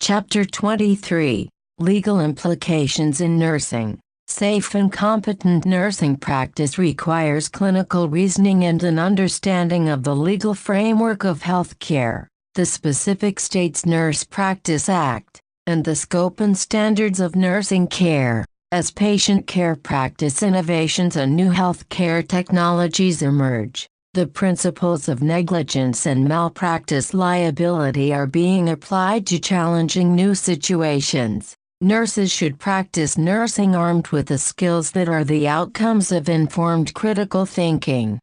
Chapter 23, Legal Implications in Nursing. Safe and competent nursing practice requires clinical reasoning and an understanding of the legal framework of healthcare, the specific state's Nurse Practice Act, and the scope and standards of nursing care. As patient care practice innovations and new healthcare technologies emerge, the principles of negligence and malpractice liability are being applied to challenging new situations. Nurses should practice nursing armed with the skills that are the outcomes of informed critical thinking.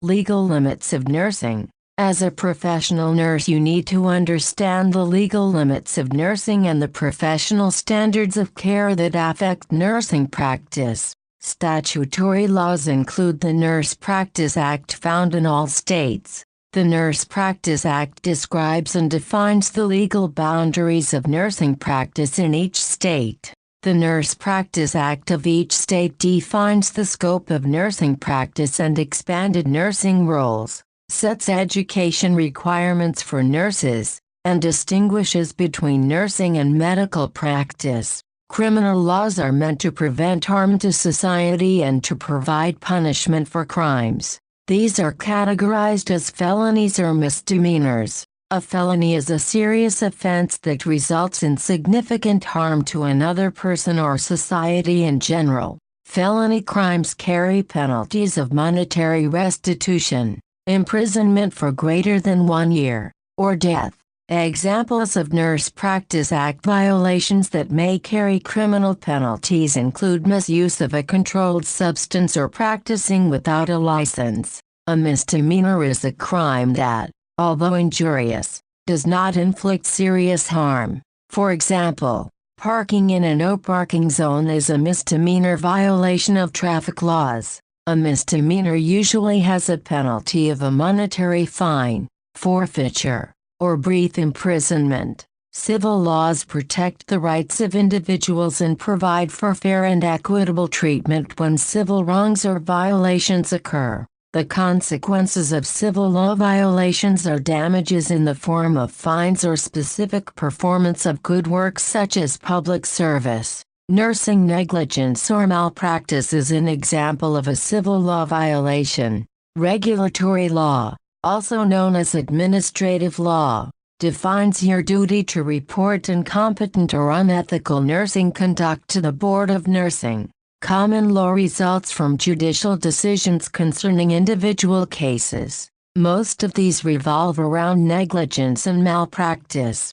Legal limits of nursing. As a professional nurse, you need to understand the legal limits of nursing and the professional standards of care that affect nursing practice. Statutory laws include the Nurse Practice Act found in all states. The Nurse Practice Act describes and defines the legal boundaries of nursing practice in each state. The Nurse Practice Act of each state defines the scope of nursing practice and expanded nursing roles, sets education requirements for nurses, and distinguishes between nursing and medical practice. Criminal laws are meant to prevent harm to society and to provide punishment for crimes. These are categorized as felonies or misdemeanors. A felony is a serious offense that results in significant harm to another person or society in general. Felony crimes carry penalties of monetary restitution, imprisonment for greater than 1 year, or death. Examples of Nurse Practice Act violations that may carry criminal penalties include misuse of a controlled substance or practicing without a license. A misdemeanor is a crime that, although injurious, does not inflict serious harm. For example, parking in a no parking zone is a misdemeanor violation of traffic laws. A misdemeanor usually has a penalty of a monetary fine, forfeiture, or brief imprisonment. Civil laws protect the rights of individuals and provide for fair and equitable treatment when civil wrongs or violations occur. The consequences of civil law violations are damages in the form of fines or specific performance of good works such as public service. Nursing negligence or malpractice is an example of a civil law violation. Regulatory law, also known as administrative law, defines your duty to report incompetent or unethical nursing conduct to the Board of Nursing. Common law results from judicial decisions concerning individual cases. Most of these revolve around negligence and malpractice.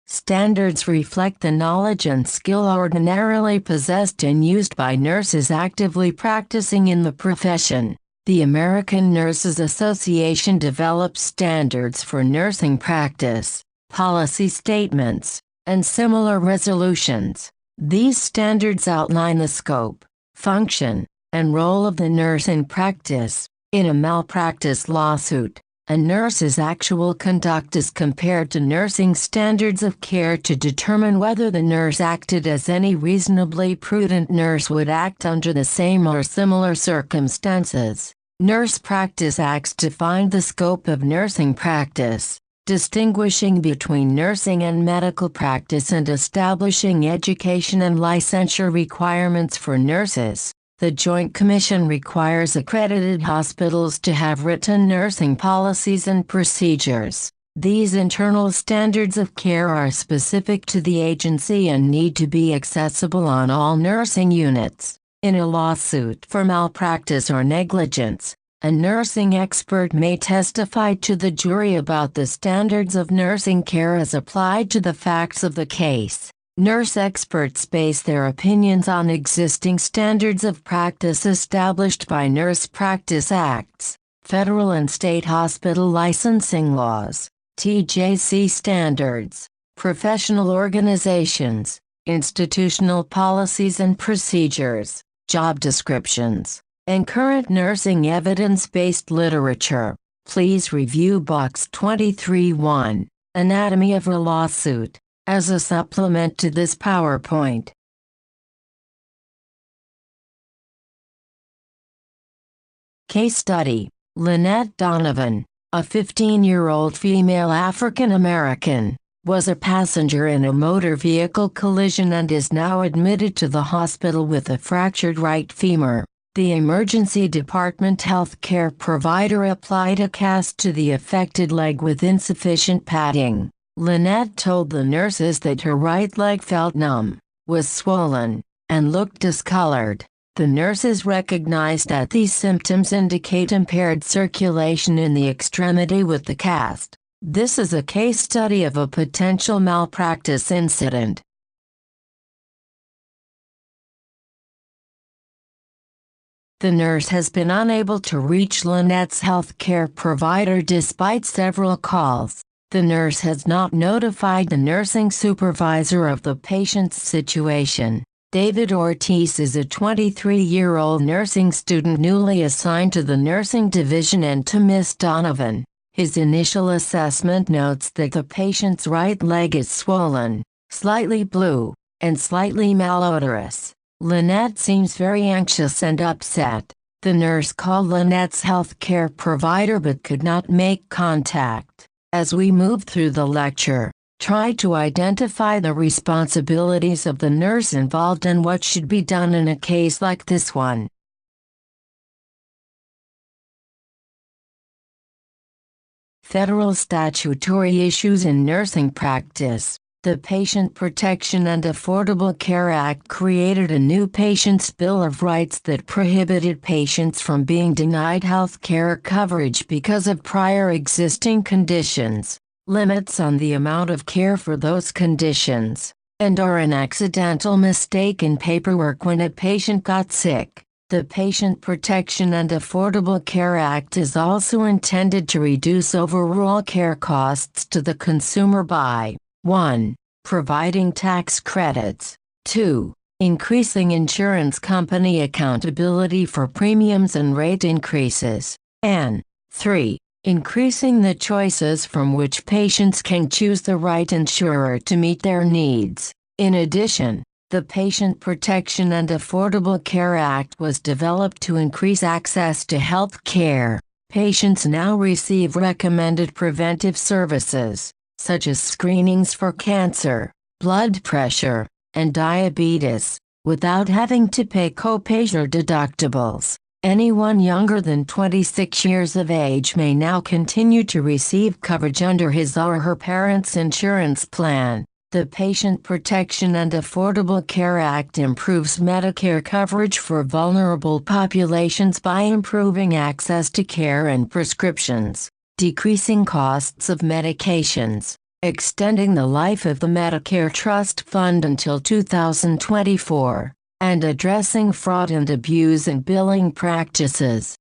Standards reflect the knowledge and skill ordinarily possessed and used by nurses actively practicing in the profession. The American Nurses Association develops standards for nursing practice, policy statements, and similar resolutions. These standards outline the scope, function, and role of the nurse in practice. In a malpractice lawsuit, a nurse's actual conduct is compared to nursing standards of care to determine whether the nurse acted as any reasonably prudent nurse would act under the same or similar circumstances. Nurse Practice Acts define the scope of nursing practice, distinguishing between nursing and medical practice and establishing education and licensure requirements for nurses. The Joint Commission requires accredited hospitals to have written nursing policies and procedures. These internal standards of care are specific to the agency and need to be accessible on all nursing units. In a lawsuit for malpractice or negligence, a nursing expert may testify to the jury about the standards of nursing care as applied to the facts of the case. Nurse experts base their opinions on existing standards of practice established by Nurse Practice Acts, federal and state hospital licensing laws, TJC standards, professional organizations, institutional policies and procedures, job descriptions, and current nursing evidence-based literature. Please review Box 23-1, Anatomy of a Lawsuit, as a supplement to this PowerPoint. Case study: Lynette Donovan, a 15-year-old female African American, was a passenger in a motor vehicle collision and is now admitted to the hospital with a fractured right femur. The emergency department healthcare provider applied a cast to the affected leg with insufficient padding. Lynette told the nurses that her right leg felt numb, was swollen, and looked discolored. The nurses recognized that these symptoms indicate impaired circulation in the extremity with the cast. This is a case study of a potential malpractice incident. The nurse has been unable to reach Lynette's healthcare provider despite several calls. The nurse has not notified the nursing supervisor of the patient's situation. David Ortiz is a 23-year-old nursing student newly assigned to the nursing division and to Miss Donovan. His initial assessment notes that the patient's right leg is swollen, slightly blue, and slightly malodorous. Lynette seems very anxious and upset. The nurse called Lynette's healthcare provider but could not make contact. As we move through the lecture, try to identify the responsibilities of the nurse involved and what should be done in a case like this one. Federal statutory issues in nursing practice. The Patient Protection and Affordable Care Act created a new Patient's Bill of Rights that prohibited patients from being denied health care coverage because of prior existing conditions, limits on the amount of care for those conditions, and/or an accidental mistake in paperwork when a patient got sick. The Patient Protection and Affordable Care Act is also intended to reduce overall care costs to the consumer by 1. Providing tax credits, 2. Increasing insurance company accountability for premiums and rate increases, and 3. Increasing the choices from which patients can choose the right insurer to meet their needs. In addition, the Patient Protection and Affordable Care Act was developed to increase access to health care. Patients now receive recommended preventive services, such as screenings for cancer, blood pressure, and diabetes, without having to pay copays or deductibles. Anyone younger than 26 years of age may now continue to receive coverage under his or her parents' insurance plan. The Patient Protection and Affordable Care Act improves Medicare coverage for vulnerable populations by improving access to care and prescriptions, decreasing costs of medications, extending the life of the Medicare Trust Fund until 2024, and addressing fraud and abuse in billing practices.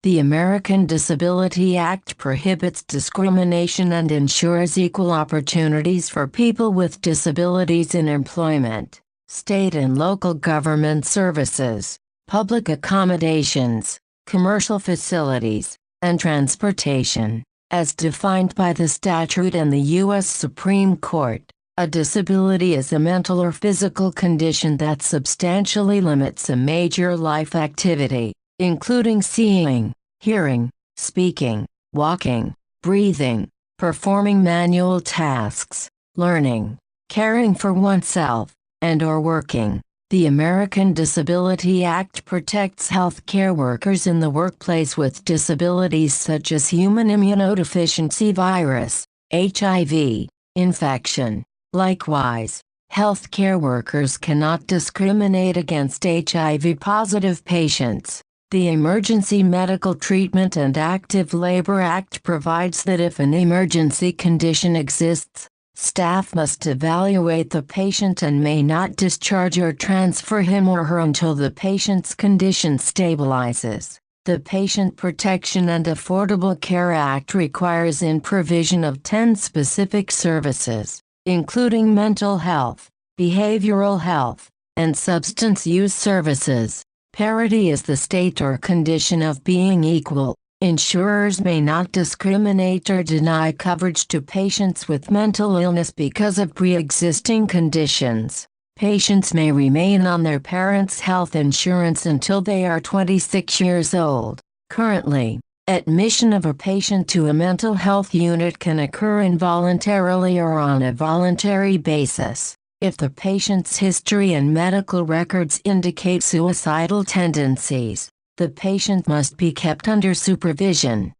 The American Disability Act prohibits discrimination and ensures equal opportunities for people with disabilities in employment, state and local government services, public accommodations, commercial facilities, and transportation. As defined by the statute and the U.S. Supreme Court, a disability is a mental or physical condition that substantially limits a major life activity, including seeing, hearing, speaking, walking, breathing, performing manual tasks, learning, caring for oneself, and/or working. The American Disability Act protects healthcare workers in the workplace with disabilities such as human immunodeficiency virus, HIV, infection. Likewise, healthcare workers cannot discriminate against HIV-positive patients. The Emergency Medical Treatment and Active Labor Act provides that if an emergency condition exists, staff must evaluate the patient and may not discharge or transfer him or her until the patient's condition stabilizes. The Patient Protection and Affordable Care Act requires in provision of 10 specific services, including mental health, behavioral health, and substance use services. Parity is the state or condition of being equal. Insurers may not discriminate or deny coverage to patients with mental illness because of pre-existing conditions. Patients may remain on their parents' health insurance until they are 26 years old. Currently, admission of a patient to a mental health unit can occur involuntarily or on a voluntary basis. If the patient's history and medical records indicate suicidal tendencies, the patient must be kept under supervision.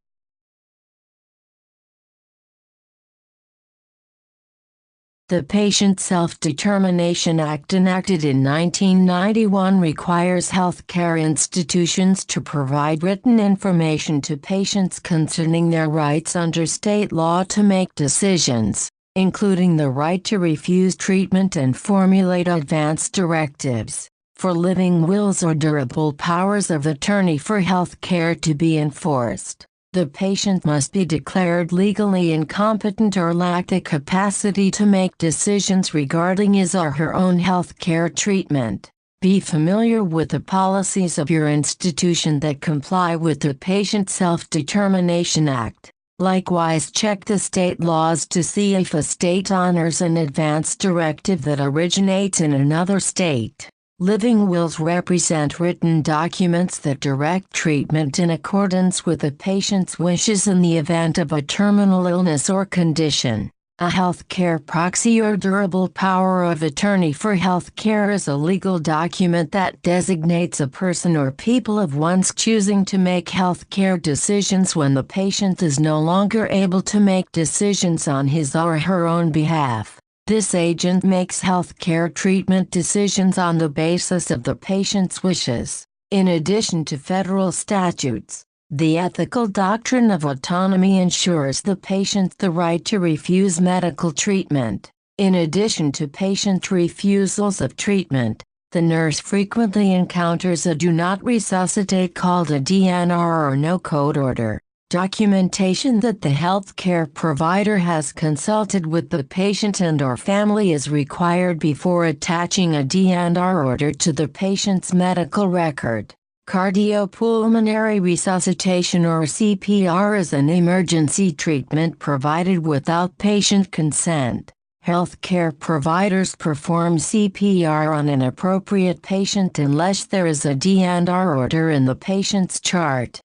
The Patient Self-Determination Act, enacted in 1991, requires healthcare institutions to provide written information to patients concerning their rights under state law to make decisions, including the right to refuse treatment and formulate advance directives, for living wills or durable powers of attorney for healthcare to be enforced. The patient must be declared legally incompetent or lack the capacity to make decisions regarding his or her own healthcare treatment. Be familiar with the policies of your institution that comply with the Patient Self-Determination Act. Likewise, check the state laws to see if a state honors an advance directive that originates in another state. Living wills represent written documents that direct treatment in accordance with the patient's wishes in the event of a terminal illness or condition. A healthcare proxy or durable power of attorney for healthcare is a legal document that designates a person or people of one's choosing to make healthcare decisions when the patient is no longer able to make decisions on his or her own behalf. This agent makes healthcare treatment decisions on the basis of the patient's wishes. In addition to federal statutes, the ethical doctrine of autonomy ensures the patient the right to refuse medical treatment. In addition to patient refusals of treatment, the nurse frequently encounters a do not resuscitate called a DNR or no code order. Documentation that the healthcare provider has consulted with the patient and/or family is required before attaching a DNR order to the patient's medical record. Cardiopulmonary resuscitation or CPR is an emergency treatment provided without patient consent. Healthcare providers perform CPR on an appropriate patient unless there is a DNR order in the patient's chart.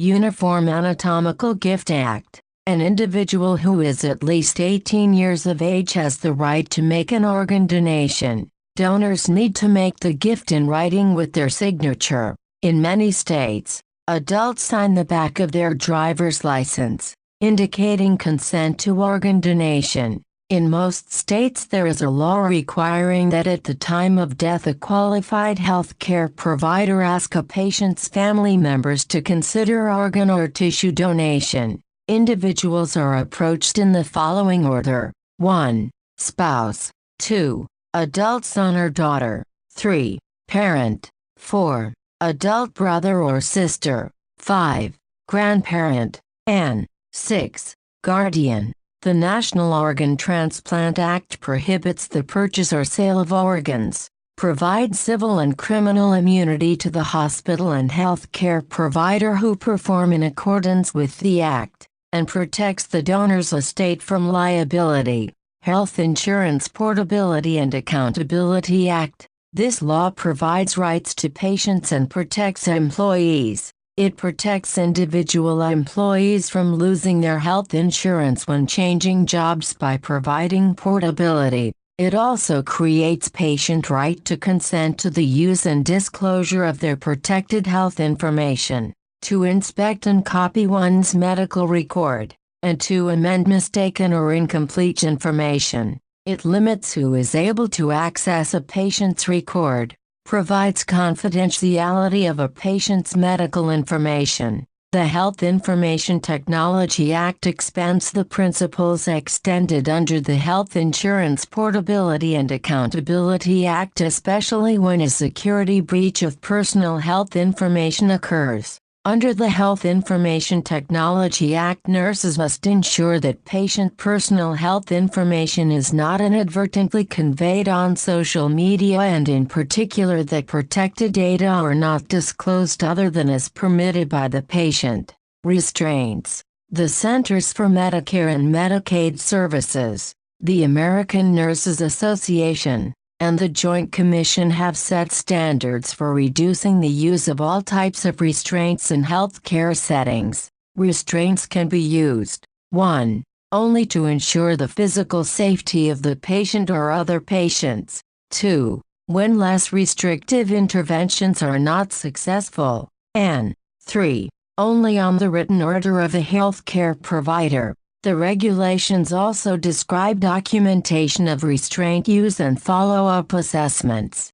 Uniform Anatomical Gift Act. An individual who is at least 18 years of age has the right to make an organ donation. Donors need to make the gift in writing with their signature. In many states, adults sign the back of their driver's license, indicating consent to organ donation. In most states, there is a law requiring that at the time of death a qualified healthcare provider ask a patient's family members to consider organ or tissue donation. Individuals are approached in the following order: 1. Spouse. 2. Adult son or daughter. 3. Parent. 4. Adult brother or sister. 5. Grandparent. And 6. Guardian. The National Organ Transplant Act prohibits the purchase or sale of organs, provides civil and criminal immunity to the hospital and health care provider who perform in accordance with the Act, and protects the donor's estate from liability. Health Insurance Portability and Accountability Act. This law provides rights to patients and protects employees. It protects individual employees from losing their health insurance when changing jobs by providing portability. It also creates patient right to consent to the use and disclosure of their protected health information, to inspect and copy one's medical record, and to amend mistaken or incomplete information. It limits who is able to access a patient's record, provides confidentiality of a patient's medical information. The Health Information Technology Act expands the principles extended under the Health Insurance Portability and Accountability Act, especially when a security breach of personal health information occurs. Under the Health Information Technology Act, nurses must ensure that patient personal health information is not inadvertently conveyed on social media, and in particular that protected data are not disclosed other than as permitted by the patient. Restraints. The Centers for Medicare and Medicaid Services, the American Nurses Association, and the Joint Commission have set standards for reducing the use of all types of restraints in healthcare settings. Restraints can be used: 1. Only to ensure the physical safety of the patient or other patients. 2. When less restrictive interventions are not successful. And 3. Only on the written order of a healthcare provider. The regulations also describe documentation of restraint use and follow-up assessments.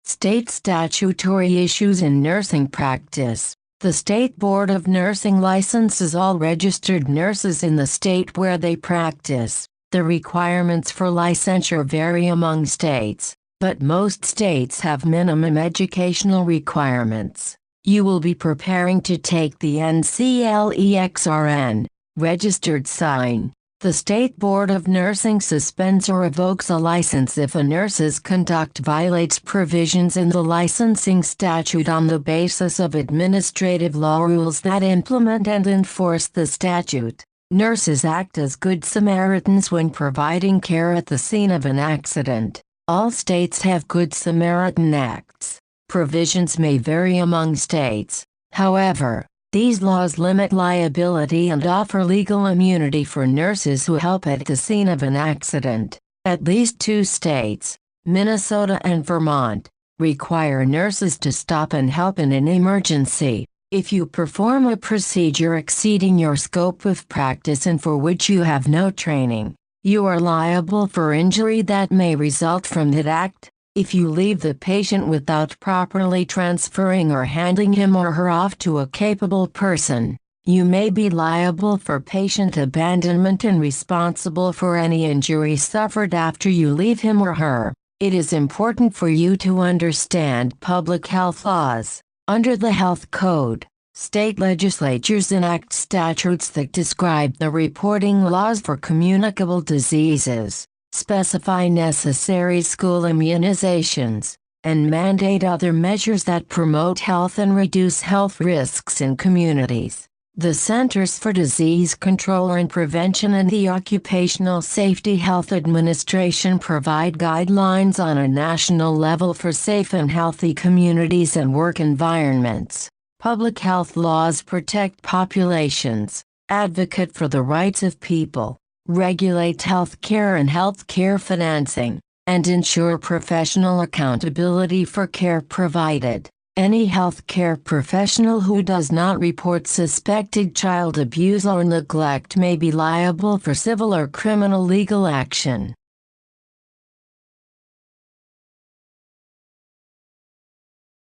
State statutory issues in nursing practice. The State Board of Nursing licenses all registered nurses in the state where they practice. The requirements for licensure vary among states, but most states have minimum educational requirements. You will be preparing to take the NCLEXRN, registered sign. The State Board of Nursing suspends or revokes a license if a nurse's conduct violates provisions in the licensing statute on the basis of administrative law rules that implement and enforce the statute. Nurses act as good Samaritans when providing care at the scene of an accident. All states have Good Samaritan Acts. Provisions may vary among states. However, these laws limit liability and offer legal immunity for nurses who help at the scene of an accident. At least 2 states, Minnesota and Vermont, require nurses to stop and help in an emergency. If you perform a procedure exceeding your scope of practice and for which you have no training, you are liable for injury that may result from that act. If you leave the patient without properly transferring or handing him or her off to a capable person, you may be liable for patient abandonment and responsible for any injury suffered after you leave him or her. It is important for you to understand public health laws. Under the Health Code, state legislatures enact statutes that describe the reporting laws for communicable diseases, specify necessary school immunizations, and mandate other measures that promote health and reduce health risks in communities. The Centers for Disease Control and Prevention and the Occupational Safety Health Administration provide guidelines on a national level for safe and healthy communities and work environments. Public health laws protect populations, advocate for the rights of people, regulate healthcare and healthcare financing, and ensure professional accountability for care provided. Any healthcare professional who does not report suspected child abuse or neglect may be liable for civil or criminal legal action.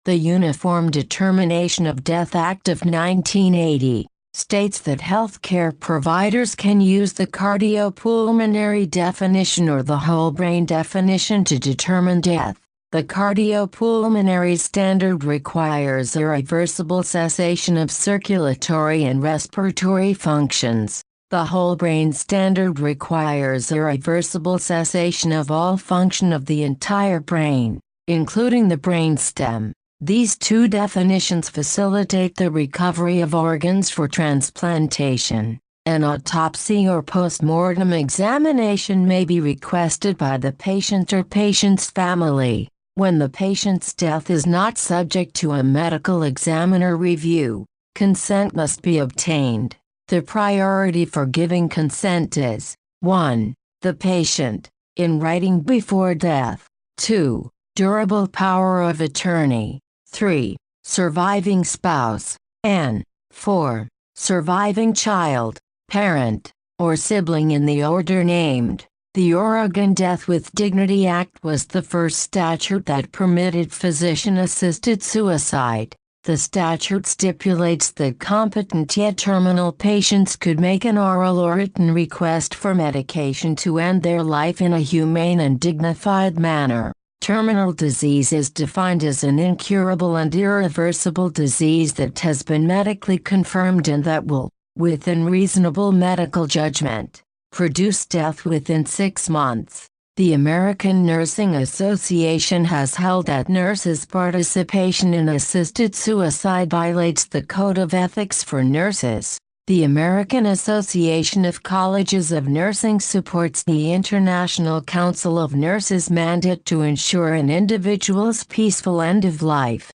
The Uniform Determination of Death Act of 1980 states that healthcare providers can use the cardiopulmonary definition or the whole brain definition to determine death. The cardiopulmonary standard requires irreversible cessation of circulatory and respiratory functions. The whole brain standard requires irreversible cessation of all function of the entire brain, including the brainstem. These 2 definitions facilitate the recovery of organs for transplantation. An autopsy or post-mortem examination may be requested by the patient or patient's family. When the patient's death is not subject to a medical examiner review, consent must be obtained. The priority for giving consent is: 1. The patient, in writing before death. 2. Durable power of attorney. 3. Surviving spouse. And 4. Surviving child, parent, or sibling in the order named. The Oregon Death with Dignity Act was the first statute that permitted physician-assisted suicide. The statute stipulates that competent yet terminal patients could make an oral or written request for medication to end their life in a humane and dignified manner. Terminal disease is defined as an incurable and irreversible disease that has been medically confirmed and that will, within reasonable medical judgment, produce death within 6 months. The American Nursing Association has held that nurses' participation in assisted suicide violates the Code of Ethics for Nurses. The American Association of Colleges of Nursing supports the International Council of Nurses' mandate to ensure an individual's peaceful end of life.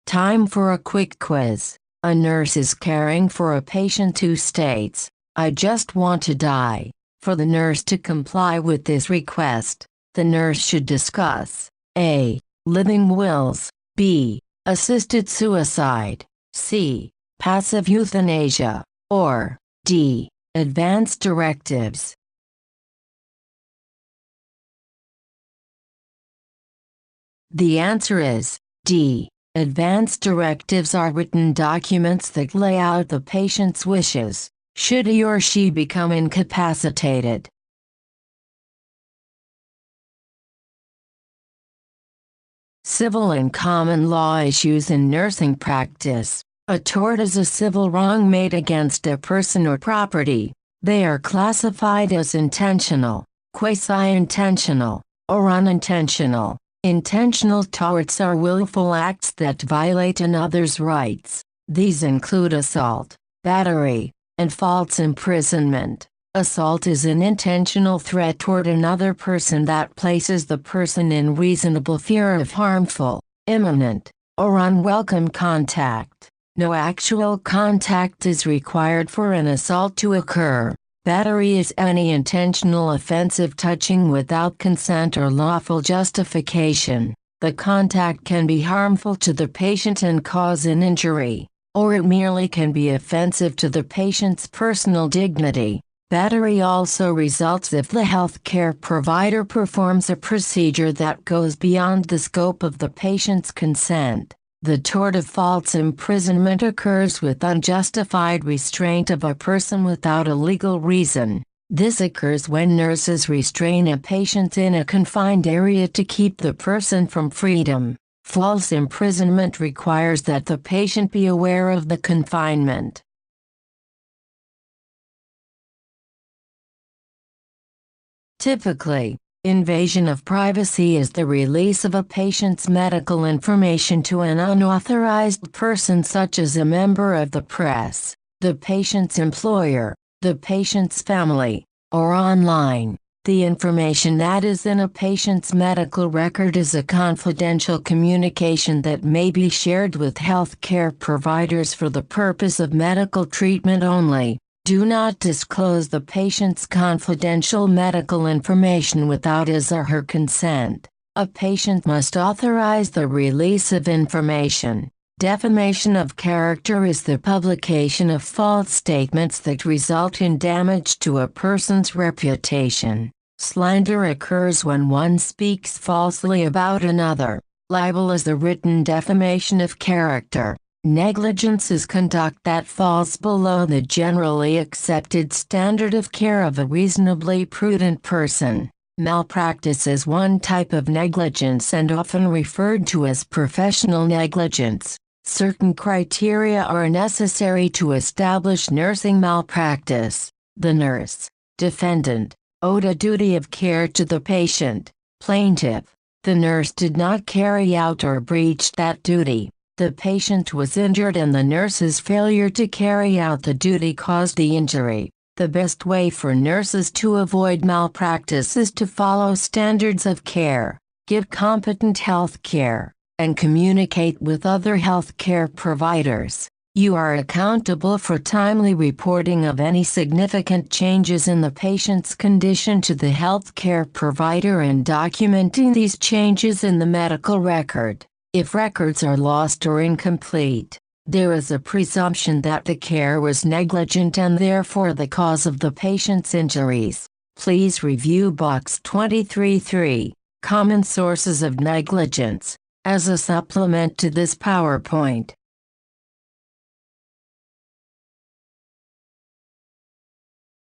Time for a quick quiz. A nurse is caring for a patient who states, "I just want to die." For the nurse to comply with this request, the nurse should discuss A. Living wills, B. Assisted suicide, C. Passive euthanasia, or D. Advance directives. The answer is D. Advance directives are written documents that lay out the patient's wishes, should he or she become incapacitated. Civil and common law issues in nursing practice. A tort is a civil wrong made against a person or property. They are classified as intentional, quasi-intentional, or unintentional. Intentional torts are willful acts that violate another's rights. These include assault, battery, and false imprisonment. Assault is an intentional threat toward another person that places the person in reasonable fear of harmful, imminent, or unwelcome contact. No actual contact is required for an assault to occur. Battery is any intentional offensive touching without consent or lawful justification. The contact can be harmful to the patient and cause an injury, or it merely can be offensive to the patient's personal dignity. Battery also results if the healthcare provider performs a procedure that goes beyond the scope of the patient's consent. The tort of false imprisonment occurs with unjustified restraint of a person without a legal reason. This occurs when nurses restrain a patient in a confined area to keep the person from freedom. False imprisonment requires that the patient be aware of the confinement. Typically, invasion of privacy is the release of a patient's medical information to an unauthorized person such as a member of the press, the patient's employer, the patient's family, or online. The information that is in a patient's medical record is a confidential communication that may be shared with healthcare providers for the purpose of medical treatment only. Do not disclose the patient's confidential medical information without his or her consent. A patient must authorize the release of information. Defamation of character is the publication of false statements that result in damage to a person's reputation. Slander occurs when one speaks falsely about another. Libel is the written defamation of character. Negligence is conduct that falls below the generally accepted standard of care of a reasonably prudent person. Malpractice is one type of negligence and often referred to as professional negligence. Certain criteria are necessary to establish nursing malpractice. The nurse, defendant, owed a duty of care to the patient. Plaintiff, the nurse did not carry out or breached that duty. The patient was injured and the nurse's failure to carry out the duty caused the injury. The best way for nurses to avoid malpractice is to follow standards of care, give competent health care, and communicate with other health care providers. You are accountable for timely reporting of any significant changes in the patient's condition to the health care provider and documenting these changes in the medical record. If records are lost or incomplete, there is a presumption that the care was negligent and therefore the cause of the patient's injuries. Please review Box 23(3), Common Sources of Negligence, as a supplement to this PowerPoint.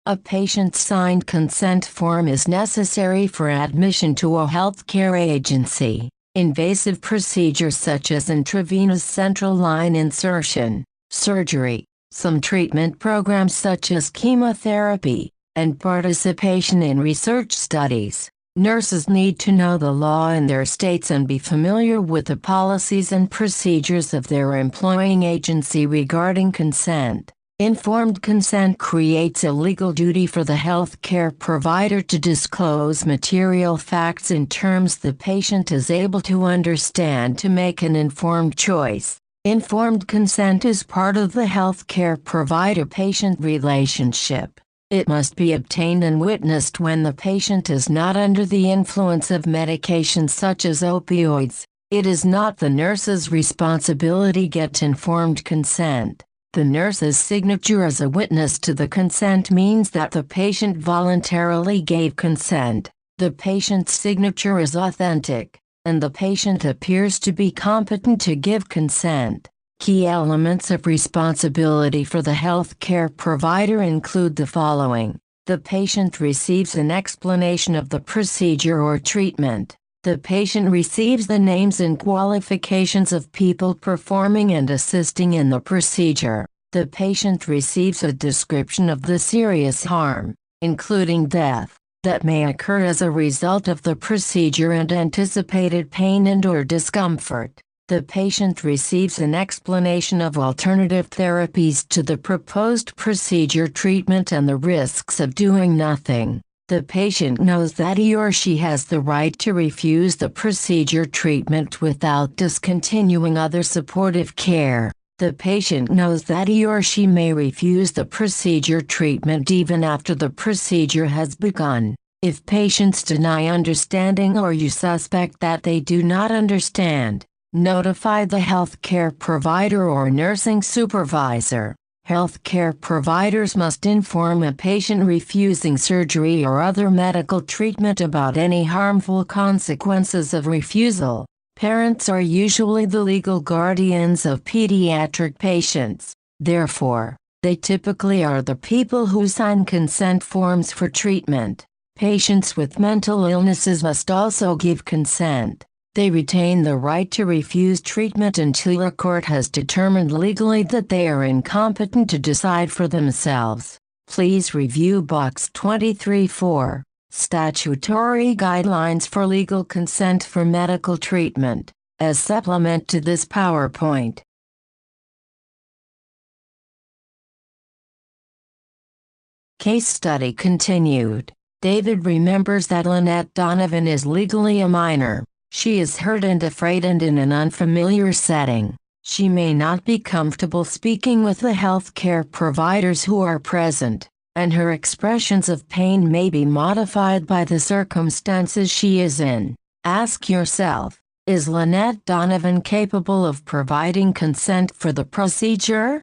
A patient's signed consent form is necessary for admission to a healthcare agency. Invasive procedures such as intravenous central line insertion, surgery, Some treatment programs such as chemotherapy and participation in research studies. Nurses need to know the law in their states and be familiar with the policies and procedures of their employing agency regarding consent. Informed consent creates a legal duty for the healthcare provider to disclose material facts in terms the patient is able to understand to make an informed choice. Informed consent is part of the healthcare provider-patient relationship. It must be obtained and witnessed when the patient is not under the influence of medications such as opioids. It is not the nurse's responsibility to get informed consent. The nurse's signature as a witness to the consent means that the patient voluntarily gave consent. The patient's signature is authentic, and the patient appears to be competent to give consent. Key elements of responsibility for the healthcare provider include the following. The patient receives an explanation of the procedure or treatment. The patient receives the names and qualifications of people performing and assisting in the procedure. The patient receives a description of the serious harm, including death, that may occur as a result of the procedure and anticipated pain and/or discomfort. The patient receives an explanation of alternative therapies to the proposed procedure treatment and the risks of doing nothing. The patient knows that he or she has the right to refuse the procedure treatment without discontinuing other supportive care. The patient knows that he or she may refuse the procedure treatment even after the procedure has begun. If patients deny understanding or you suspect that they do not understand, notify the healthcare provider or nursing supervisor. Healthcare providers must inform a patient refusing surgery or other medical treatment about any harmful consequences of refusal. Parents are usually the legal guardians of pediatric patients. Therefore, they typically are the people who sign consent forms for treatment. Patients with mental illnesses must also give consent. They retain the right to refuse treatment until a court has determined legally that they are incompetent to decide for themselves. Please review Box 23-4, Statutory Guidelines for Legal Consent for Medical Treatment, as supplement to this PowerPoint. Case study continued. David remembers that Lynette Donovan is legally a minor. She is hurt and afraid and in an unfamiliar setting. She may not be comfortable speaking with the healthcare providers who are present, and her expressions of pain may be modified by the circumstances she is in. Ask yourself, is Lynette Donovan capable of providing consent for the procedure?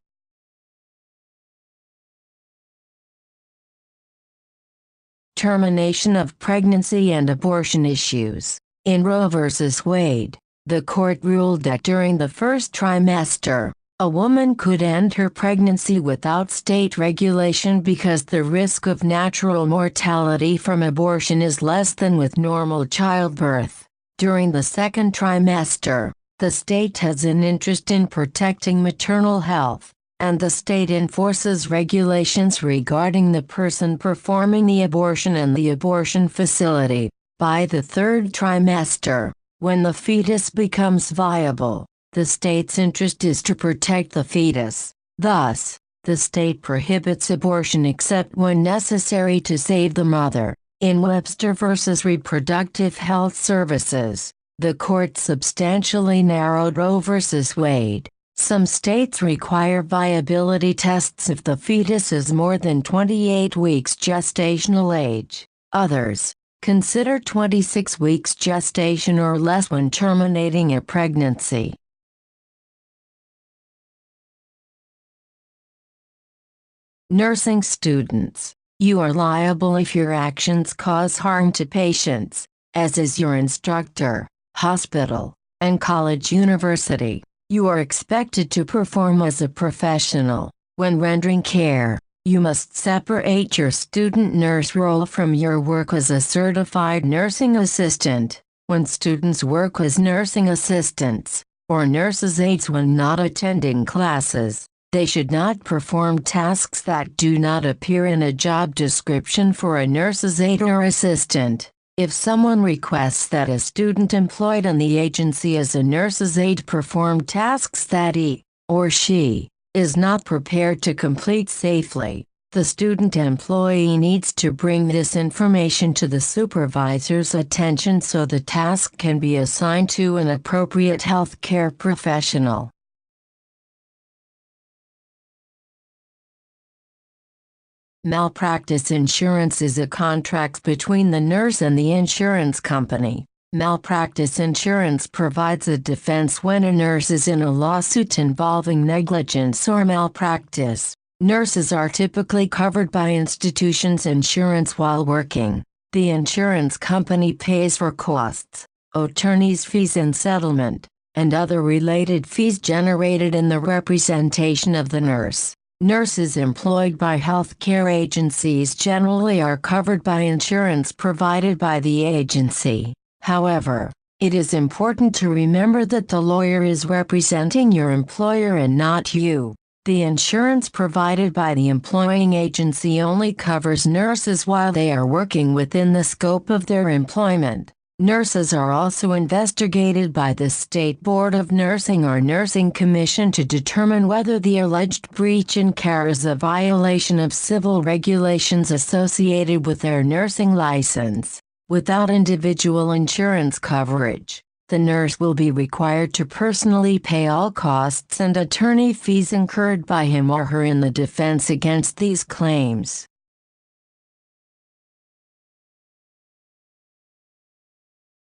Termination of pregnancy and abortion issues. In Roe v. Wade, the court ruled that during the first trimester, a woman could end her pregnancy without state regulation because the risk of natural mortality from abortion is less than with normal childbirth. During the second trimester, the state has an interest in protecting maternal health, and the state enforces regulations regarding the person performing the abortion and the abortion facility. By the third trimester, when the fetus becomes viable, the state's interest is to protect the fetus. Thus, the state prohibits abortion except when necessary to save the mother. In Webster v. Reproductive Health Services, the court substantially narrowed Roe v. Wade. Some states require viability tests if the fetus is more than 28 weeks gestational age. Others consider 26 weeks gestation or less when terminating a pregnancy. Nursing students, you are liable if your actions cause harm to patients, as is your instructor, hospital, and college university. You are expected to perform as a professional. When rendering care, you must separate your student nurse role from your work as a certified nursing assistant. When students work as nursing assistants, or nurses' aides when not attending classes, They should not perform tasks that do not appear in a job description for a nurse's aide or assistant. If someone requests that a student employed in the agency as a nurse's aide perform tasks that he or she is not prepared to complete safely, the student employee needs to bring this information to the supervisor's attention so the task can be assigned to an appropriate healthcare professional. Malpractice insurance is a contract between the nurse and the insurance company. Malpractice insurance provides a defense when a nurse is in a lawsuit involving negligence or malpractice. Nurses are typically covered by institutions' insurance while working. The insurance company pays for costs, attorney's fees and settlement, and other related fees generated in the representation of the nurse. Nurses employed by healthcare agencies generally are covered by insurance provided by the agency. However, it is important to remember that the lawyer is representing your employer and not you. The insurance provided by the employing agency only covers nurses while they are working within the scope of their employment. Nurses are also investigated by the State Board of Nursing or Nursing Commission to determine whether the alleged breach in care is a violation of civil regulations associated with their nursing license. Without individual insurance coverage, the nurse will be required to personally pay all costs and attorney fees incurred by him or her in the defense against these claims.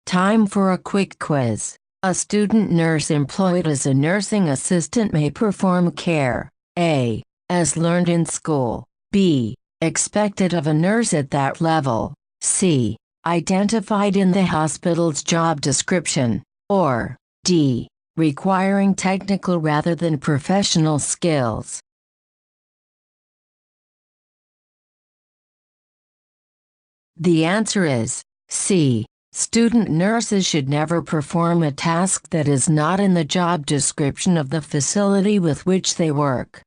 Time for a quick quiz. A student nurse employed as a nursing assistant may perform care A. as learned in school, B. expected of a nurse at that level, C. identified in the hospital's job description, or D. requiring technical rather than professional skills. The answer is C. Student nurses should never perform a task that is not in the job description of the facility with which they work.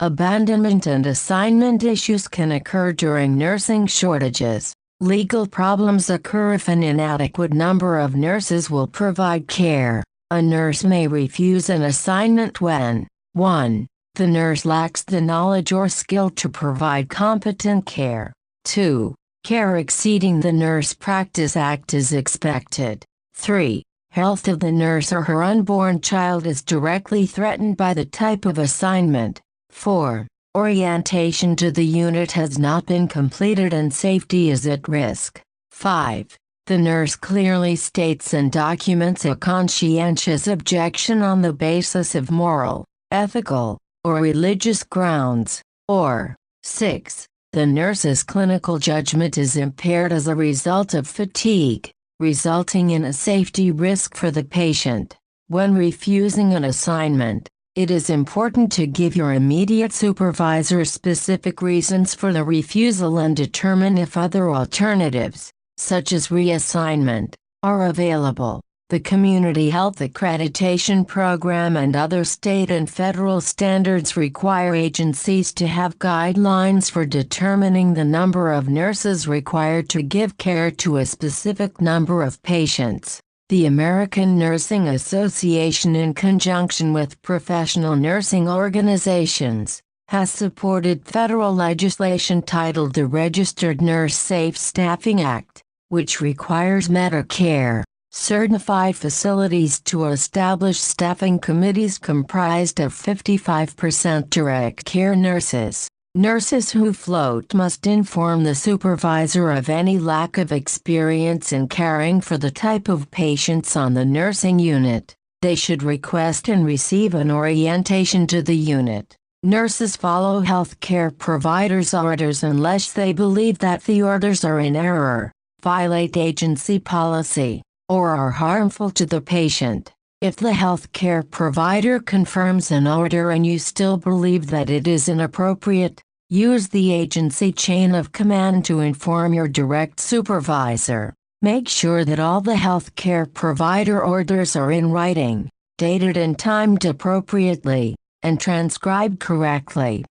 Abandonment and assignment issues can occur during nursing shortages. Legal problems occur if an inadequate number of nurses will provide care. A nurse may refuse an assignment when 1. the nurse lacks the knowledge or skill to provide competent care. 2. Care exceeding the Nurse Practice Act is expected. 3. Health of the nurse or her unborn child is directly threatened by the type of assignment. 4. Orientation to the unit has not been completed and safety is at risk. 5. The nurse clearly states and documents a conscientious objection on the basis of moral, ethical, or religious grounds. Or 6. The nurse's clinical judgment is impaired as a result of fatigue, resulting in a safety risk for the patient. When refusing an assignment, it is important to give your immediate supervisor specific reasons for the refusal and determine if other alternatives, such as reassignment, are available. The Community Health Accreditation Program and other state and federal standards require agencies to have guidelines for determining the number of nurses required to give care to a specific number of patients. The American Nursing Association, in conjunction with professional nursing organizations, has supported federal legislation titled the Registered Nurse Safe Staffing Act, which requires Medicare certified facilities to establish staffing committees comprised of 55% direct care nurses. Nurses who float must inform the supervisor of any lack of experience in caring for the type of patients on the nursing unit. They should request and receive an orientation to the unit. Nurses follow healthcare providers' orders unless they believe that the orders are in error, violate agency policy, or are harmful to the patient. If the healthcare provider confirms an order and you still believe that it is inappropriate, use the agency chain of command to inform your direct supervisor. Make sure that all the healthcare provider orders are in writing, dated and timed appropriately, and transcribed correctly.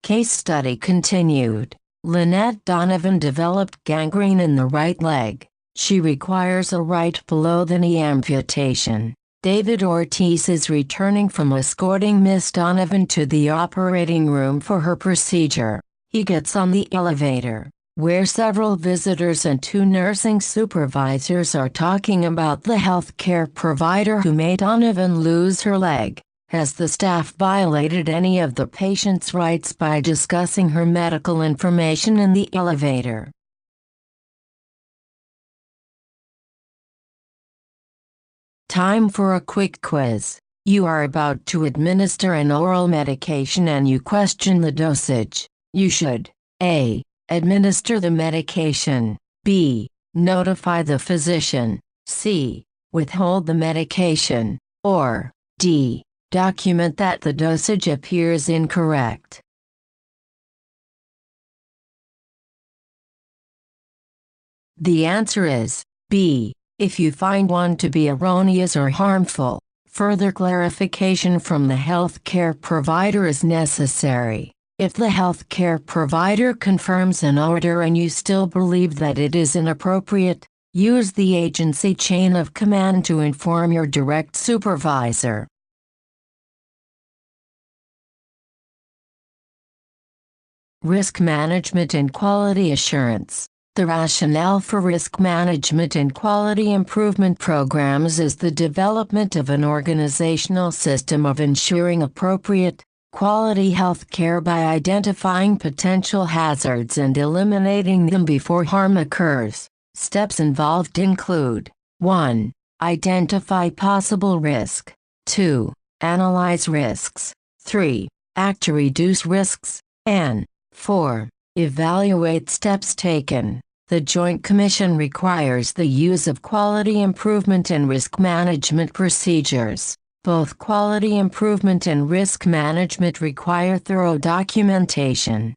Case study continued. Lynette Donovan developed gangrene in the right leg. She requires a right below the knee amputation. David Ortiz is returning from escorting Miss Donovan to the operating room for her procedure. He gets on the elevator, where several visitors and 2 nursing supervisors are talking about the healthcare provider who made Donovan lose her leg. Has the staff violated any of the patient's rights by discussing her medical information in the elevator? Time for a quick quiz. You are about to administer an oral medication and you question the dosage. You should A. Administer the medication. B. Notify the physician. C. Withhold the medication. Or D. Document that the dosage appears incorrect. The answer is B. If you find one to be erroneous or harmful, further clarification from the healthcare provider is necessary. If the healthcare provider confirms an order and you still believe that it is inappropriate, use the agency chain of command to inform your direct supervisor. Risk management and quality assurance. The rationale for risk management and quality improvement programs is the development of an organizational system of ensuring appropriate, quality health care by identifying potential hazards and eliminating them before harm occurs. Steps involved include 1. Identify possible risk. 2. Analyze risks. 3. Act to reduce risks. And 4. Evaluate steps taken. The Joint Commission requires the use of quality improvement and risk management procedures. Both quality improvement and risk management require thorough documentation.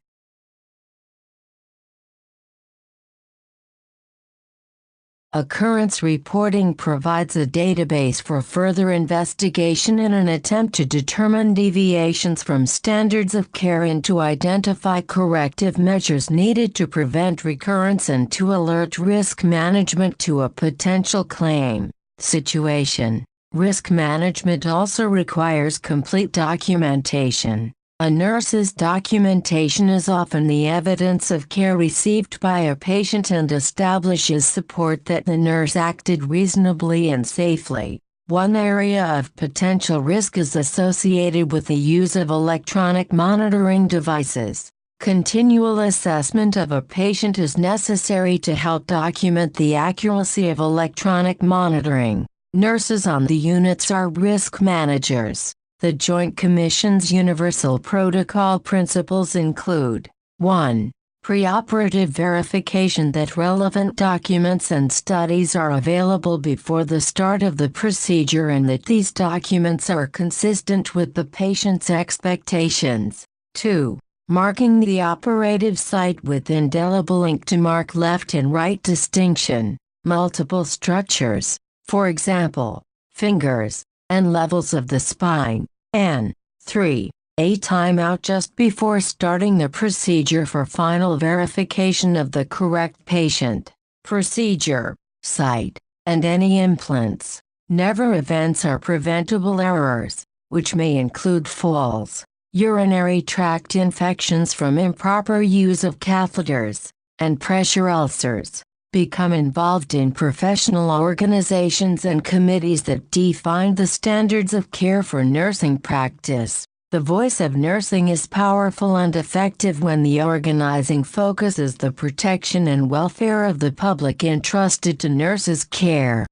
Occurrence reporting provides a database for further investigation in an attempt to determine deviations from standards of care and to identify corrective measures needed to prevent recurrence and to alert risk management to a potential claim situation. Risk management also requires complete documentation. A nurse's documentation is often the evidence of care received by a patient and establishes support that the nurse acted reasonably and safely. One area of potential risk is associated with the use of electronic monitoring devices. Continual assessment of a patient is necessary to help document the accuracy of electronic monitoring. Nurses on the units are risk managers. The Joint Commission's universal protocol principles include 1. Preoperative verification that relevant documents and studies are available before the start of the procedure and that these documents are consistent with the patient's expectations. 2. Marking the operative site with indelible ink to mark left and right distinction, multiple structures, for example, fingers, and levels of the spine. And 3. A timeout just before starting the procedure for final verification of the correct patient, procedure, site, and any implants. Never events are preventable errors, which may include falls, urinary tract infections from improper use of catheters, and pressure ulcers. Become involved in professional organizations and committees that define the standards of care for nursing practice. The voice of nursing is powerful and effective when the organizing focus is the protection and welfare of the public entrusted to nurses' care.